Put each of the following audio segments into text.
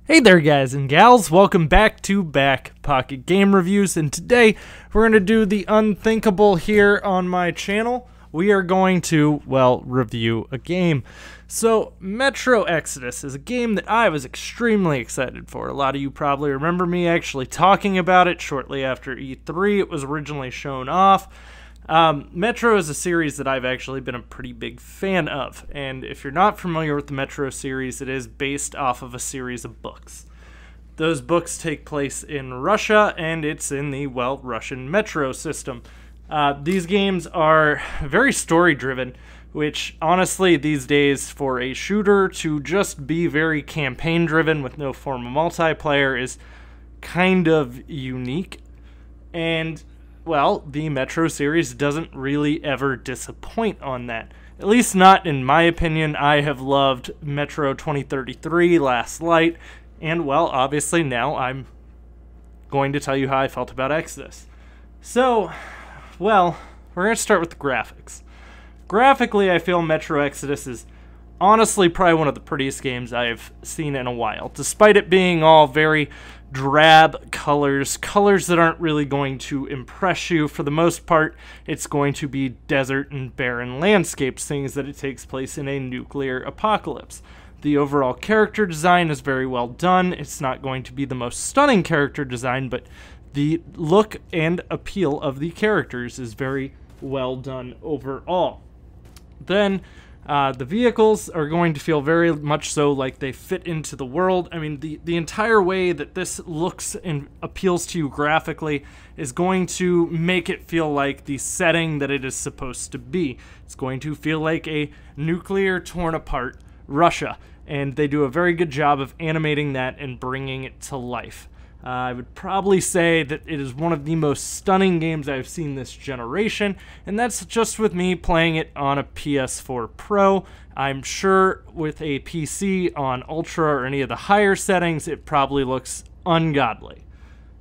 Hey there guys and gals, welcome back to BackPocketGameReviews, and today we're going to do the unthinkable here on my channel. We are going to, well, review a game. So, Metro Exodus is a game that I was extremely excited for. A lot of you probably remember me actually talking about it shortly after E3. It was originally shown off. Metro is a series that I've actually been a pretty big fan of, and if you're not familiar with the Metro series, it is based off of a series of books. Those books take place in Russia, and it's in the, well, Russian Metro system. These games are very story-driven, which, honestly, these days, for a shooter to just be very campaign-driven with no form of multiplayer is kind of unique, and well, the Metro series doesn't really ever disappoint on that. At least not in my opinion. I have loved Metro 2033, Last Light, and well, obviously now I'm going to tell you how I felt about Exodus. So, well, we're going to start with the graphics. Graphically, I feel Metro Exodus is honestly probably one of the prettiest games I've seen in a while, despite it being all very drab colors that aren't really going to impress you. For the most part, it's going to be desert and barren landscapes, things that it takes place in a nuclear apocalypse. The overall character design is very well done. It's not going to be the most stunning character design, but the look and appeal of the characters is very well done overall. Then the vehicles are going to feel very much so like they fit into the world. I mean, the entire way that this looks and appeals to you graphically is going to make it feel like the setting that it is supposed to be. It's going to feel like a nuclear torn apart Russia, and they do a very good job of animating that and bringing it to life. I would probably say that it is one of the most stunning games I've seen this generation, and that's just with me playing it on a PS4 Pro. I'm sure with a PC on Ultra or any of the higher settings, it probably looks ungodly.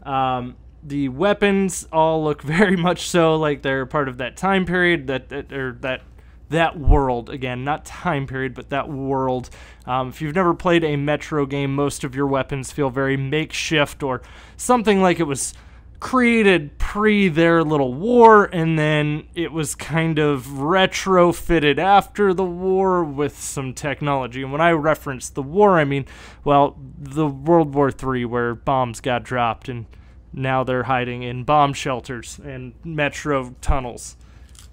The weapons all look very much so like they're part of that time period, that world, again, not time period, but that world. If you've never played a Metro game, most of your weapons feel very makeshift or something like it was created pre their little war, and then it was kind of retrofitted after the war with some technology. And when I reference the war, I mean, well, the World War III, where bombs got dropped, and now they're hiding in bomb shelters and metro tunnels.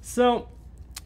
So,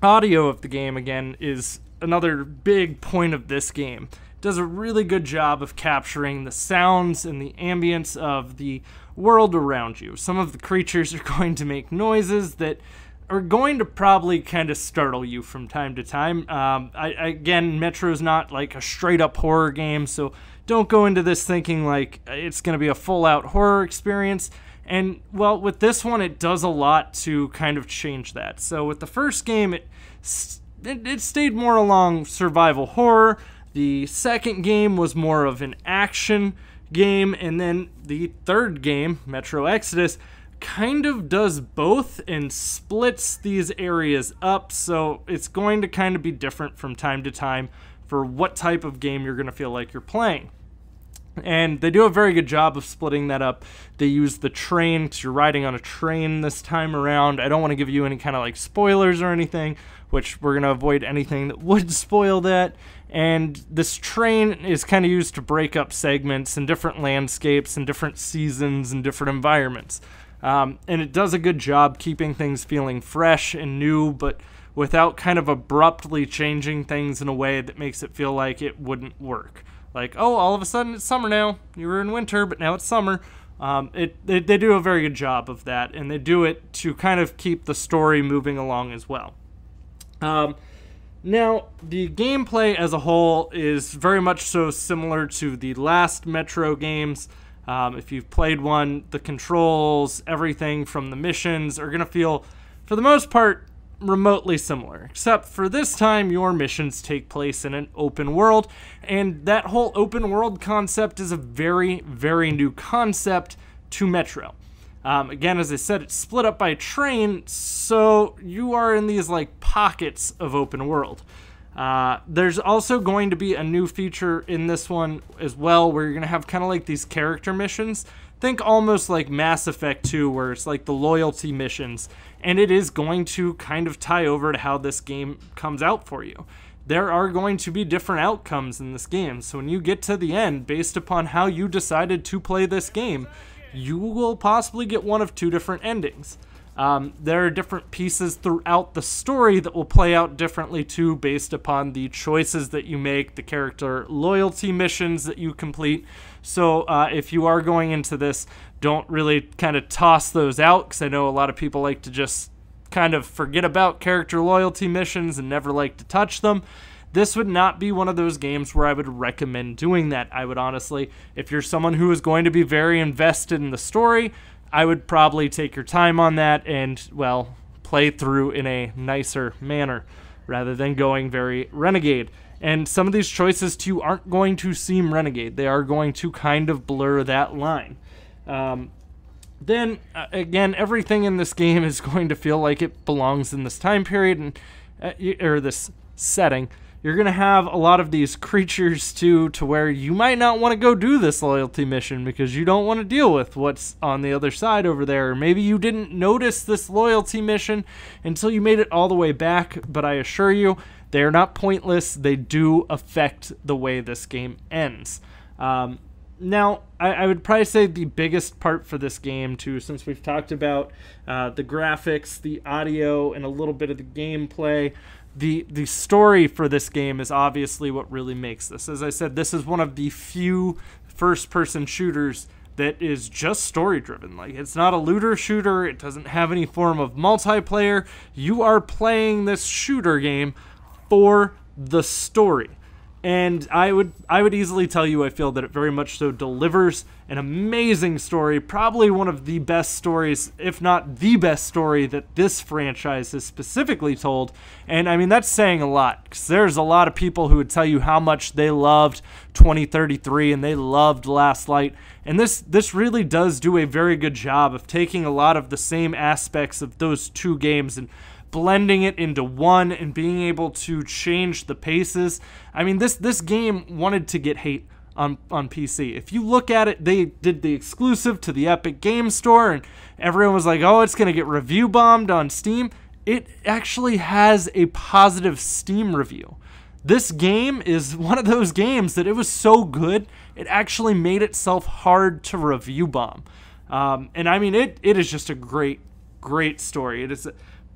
audio of the game, again, is another big point of this game. It does a really good job of capturing the sounds and the ambience of the world around you. Some of the creatures are going to make noises that are going to probably kind of startle you from time to time. Again, Metro's not like a straight-up horror game, so don't go into this thinking like it's going to be a full-out horror experience. And, well, with this one, it does a lot to kind of change that. So with the first game, it stayed more along survival horror. The second game was more of an action game. And then the third game, Metro Exodus, kind of does both and splits these areas up. So it's going to kind of be different from time to time for what type of game you're going to feel like you're playing. And they do a very good job of splitting that up. They use the train, because you're riding on a train this time around. I don't want to give you any kind of like spoilers or anything, which we're going to avoid anything that would spoil that. And this train is kind of used to break up segments and different landscapes and different seasons and different environments. And it does a good job keeping things feeling fresh and new, but without kind of abruptly changing things in a way that makes it feel like it wouldn't work. Like, oh, all of a sudden it's summer now. You were in winter, but now it's summer. They do a very good job of that, and they do it to kind of keep the story moving along as well. Now, the gameplay as a whole is very much so similar to the last Metro games. If you've played one, the controls, everything from the missions are going to feel, for the most part, remotely similar, except for this time your missions take place in an open world, and that whole open world concept is a very, very new concept to Metro. Again, as I said, it's split up by train, so you are in these like pockets of open world. There's also going to be a new feature in this one as well, where you're going to have kind of like these character missions. Think almost like Mass Effect 2, where it's like the loyalty missions, and it is going to kind of tie over to how this game comes out for you. There are going to be different outcomes in this game, so when you get to the end, based upon how you decided to play this game, you will possibly get one of two different endings. There are different pieces throughout the story that will play out differently too, based upon the choices that you make, the character loyalty missions that you complete. So if you are going into this, don't really kind of toss those out, because I know a lot of people like to just kind of forget about character loyalty missions and never like to touch them. This would not be one of those games where I would recommend doing that. I would honestly, if you're someone who is going to be very invested in the story, I would probably take your time on that and, well, play through in a nicer manner rather than going very renegade. And some of these choices to you aren't going to seem renegade. They are going to kind of blur that line. Then, again, everything in this game is going to feel like it belongs in this time period and or this setting. You're going to have a lot of these creatures, too, to where you might not want to go do this loyalty mission because you don't want to deal with what's on the other side over there. Or maybe you didn't notice this loyalty mission until you made it all the way back, but I assure you, they are not pointless. They do affect the way this game ends. Now, I would probably say the biggest part for this game, too, since we've talked about the graphics, the audio, and a little bit of the gameplay, the story for this game is obviously what really makes this. As I said, this is one of the few first-person shooters that is just story-driven. Like, it's not a looter shooter. It doesn't have any form of multiplayer. You are playing this shooter game for the story. And I would easily tell you I feel that it very much so delivers an amazing story, probably one of the best stories, if not the best story that this franchise has specifically told. And I mean, that's saying a lot, because there's a lot of people who would tell you how much they loved 2033 and they loved Last Light. And this really does do a very good job of taking a lot of the same aspects of those two games and blending it into one and being able to change the paces. I mean, this game wanted to get hate on PC. If you look at it, they did the exclusive to the Epic Game Store, and everyone was like, oh, it's going to get review bombed on Steam. It actually has a positive Steam review. This game is one of those games that it was so good, it actually made itself hard to review bomb. And I mean, it is just a great story. It is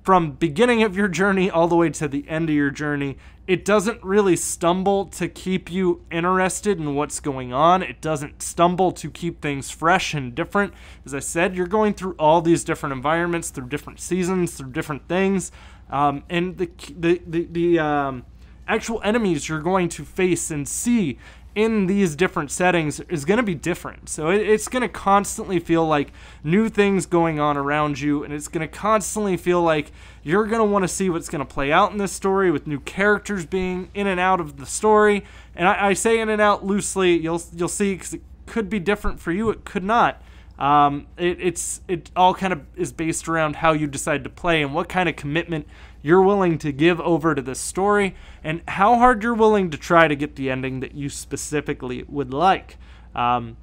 from beginning of your journey all the way to the end of your journey. It doesn't really stumble to keep you interested in what's going on. It doesn't stumble to keep things fresh and different. As I said, you're going through all these different environments, through different seasons, through different things. And the actual enemies you're going to face and see in these different settings is going to be different. So it's going to constantly feel like new things going on around you, and it's going to constantly feel like you're going to want to see what's going to play out in this story, with new characters being in and out of the story. And I say in and out loosely. You'll see, because it could be different for you, it could not. It all kind of is based around how you decide to play and what kind of commitment you're willing to give over to this story, and how hard you're willing to try to get the ending that you specifically would like. I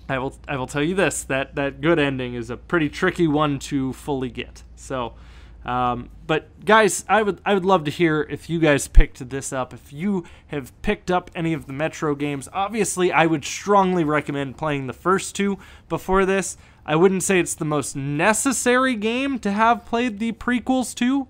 will tell you this, that good ending is a pretty tricky one to fully get. So, but guys, I would love to hear if you guys picked this up, if you have picked up any of the Metro games. Obviously, I would strongly recommend playing the first two before this. I wouldn't say it's the most necessary game to have played the prequels to.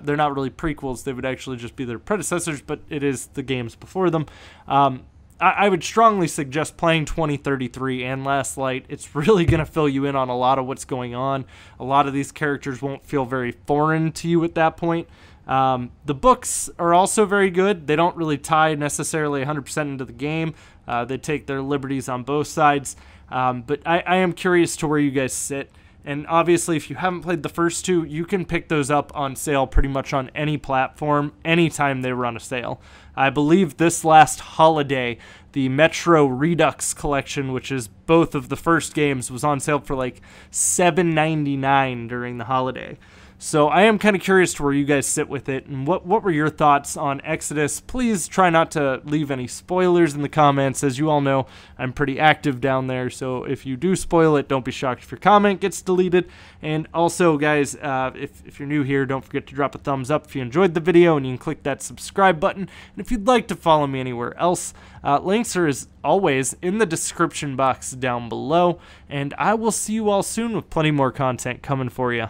They're not really prequels. They would actually just be their predecessors, but it is the games before them. I would strongly suggest playing 2033 and Last Light. It's really going to fill you in on a lot of what's going on. A lot of these characters won't feel very foreign to you at that point. The books are also very good. They don't really tie necessarily 100% into the game. They take their liberties on both sides. But I am curious to where you guys sit. And obviously, if you haven't played the first two, you can pick those up on sale pretty much on any platform, anytime they run a sale. I believe this last holiday, the Metro Redux collection, which is both of the first games, was on sale for like $7.99 during the holiday. So I am kind of curious to where you guys sit with it, and what were your thoughts on Exodus. Please try not to leave any spoilers in the comments. As you all know, I'm pretty active down there, so if you do spoil it, don't be shocked if your comment gets deleted. And also, guys, if you're new here, don't forget to drop a thumbs up if you enjoyed the video, and you can click that subscribe button. And if you'd like to follow me anywhere else, links are, as always, in the description box down below. And I will see you all soon with plenty more content coming for you.